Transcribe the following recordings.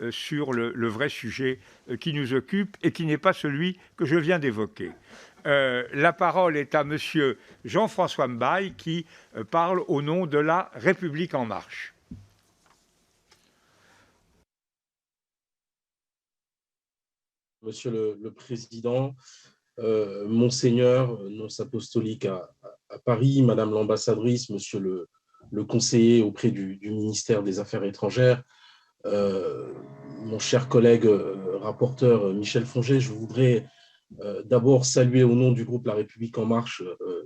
sur le vrai sujet qui nous occupe et qui n'est pas celui que je viens d'évoquer. La parole est à Monsieur Jean-François Mbaye qui parle au nom de la République en marche. Monsieur le Président, Monseigneur, nonce apostolique à Paris, Madame l'ambassadrice, Monsieur le conseiller auprès du ministère des Affaires étrangères, mon cher collègue rapporteur Michel Fonget, je voudrais d'abord saluer au nom du groupe La République En Marche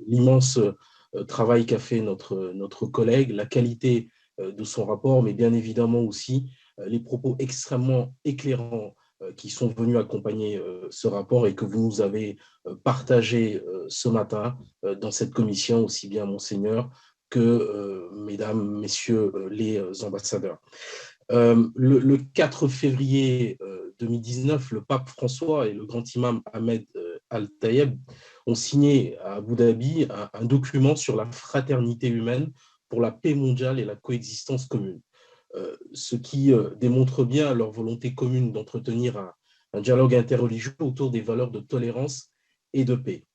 l'immense travail qu'a fait notre collègue, la qualité de son rapport, mais bien évidemment aussi les propos extrêmement éclairants qui sont venus accompagner ce rapport et que vous nous avez partagé ce matin dans cette commission, aussi bien Monseigneur que Mesdames, Messieurs les ambassadeurs. Le 4 février 2019, le pape François et le grand imam Ahmed Al-Tayeb ont signé à Abu Dhabi un document sur la fraternité humaine pour la paix mondiale et la coexistence commune. Ce qui démontre bien leur volonté commune d'entretenir un dialogue interreligieux autour des valeurs de tolérance et de paix.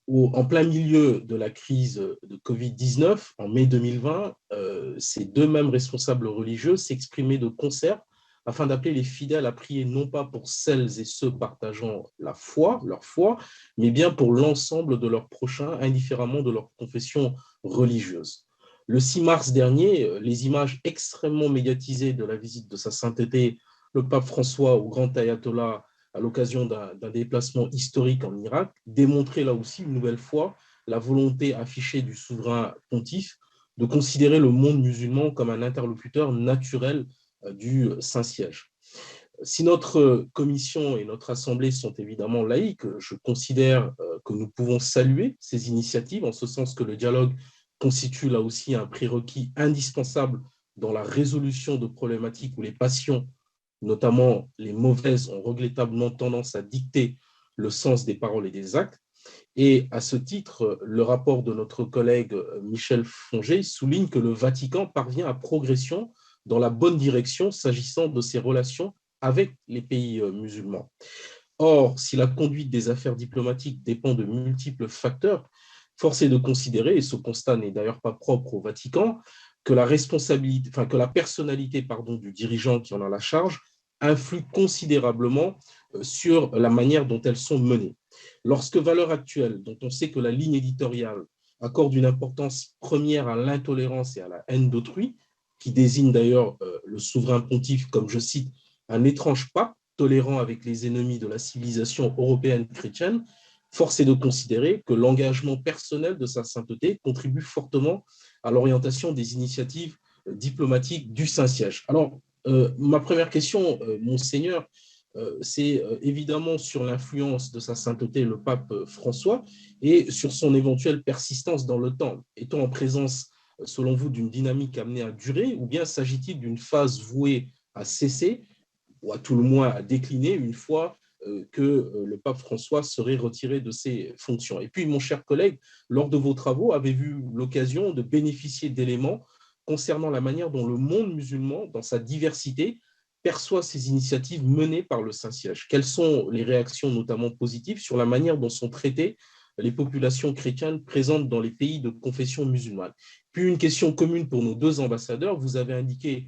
En plein milieu de la crise de Covid-19, en mai 2020, ces deux mêmes responsables religieux s'exprimaient de concert afin d'appeler les fidèles à prier non pas pour celles et ceux partageant leur foi, mais bien pour l'ensemble de leurs prochains, indifféremment de leur confession religieuse. Le 6 mars dernier, les images extrêmement médiatisées de la visite de sa sainteté, le pape François au grand ayatollah, à l'occasion d'un déplacement historique en Irak, démontraient là aussi une nouvelle fois la volonté affichée du souverain pontife de considérer le monde musulman comme un interlocuteur naturel du Saint-Siège. Si notre commission et notre assemblée sont évidemment laïques, je considère que nous pouvons saluer ces initiatives, en ce sens que le dialogue constitue là aussi un prérequis indispensable dans la résolution de problématiques où les passions, notamment les mauvaises, ont regrettablement tendance à dicter le sens des paroles et des actes. Et à ce titre, le rapport de notre collègue Michel Fonget souligne que le Vatican parvient à progression dans la bonne direction s'agissant de ses relations avec les pays musulmans. Or, si la conduite des affaires diplomatiques dépend de multiples facteurs, force est de considérer, et ce constat n'est d'ailleurs pas propre au Vatican, que la personnalité du dirigeant qui en a la charge influe considérablement sur la manière dont elles sont menées. Lorsque valeur actuelle, dont on sait que la ligne éditoriale accorde une importance première à l'intolérance et à la haine d'autrui, qui désigne d'ailleurs le souverain pontife comme, je cite, un étrange pape tolérant avec les ennemis de la civilisation européenne chrétienne, force est de considérer que l'engagement personnel de sa sainteté contribue fortement à l'orientation des initiatives diplomatiques du Saint-Siège. Alors, ma première question, Monseigneur, c'est évidemment sur l'influence de sa sainteté, le pape François, et sur son éventuelle persistance dans le temps. Est-on en présence, selon vous, d'une dynamique amenée à durer, ou bien s'agit-il d'une phase vouée à cesser, ou à tout le moins à décliner une fois que le pape François serait retiré de ses fonctions? Et puis, mon cher collègue, lors de vos travaux, avez-vous l'occasion de bénéficier d'éléments concernant la manière dont le monde musulman, dans sa diversité, perçoit ces initiatives menées par le Saint-Siège? Quelles sont les réactions, notamment positives, sur la manière dont sont traitées les populations chrétiennes présentes dans les pays de confession musulmane? Puis une question commune pour nos deux ambassadeurs. Vous avez indiqué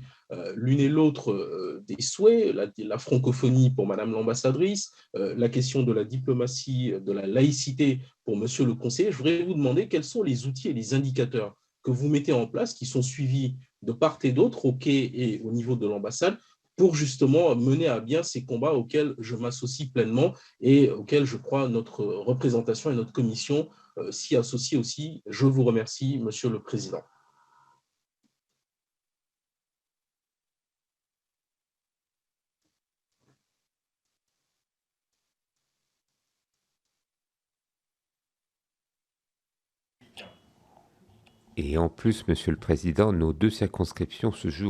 l'une et l'autre des souhaits, la francophonie pour Madame l'ambassadrice, la question de la diplomatie, de la laïcité pour Monsieur le conseiller. Je voudrais vous demander quels sont les outils et les indicateurs que vous mettez en place, qui sont suivis de part et d'autre, au quai et au niveau de l'ambassade, pour justement mener à bien ces combats auxquels je m'associe pleinement et auxquels je crois notre représentation et notre commission s'y associent aussi. Je vous remercie, Monsieur le Président. Et en plus, Monsieur le Président, nos deux circonscriptions se jouent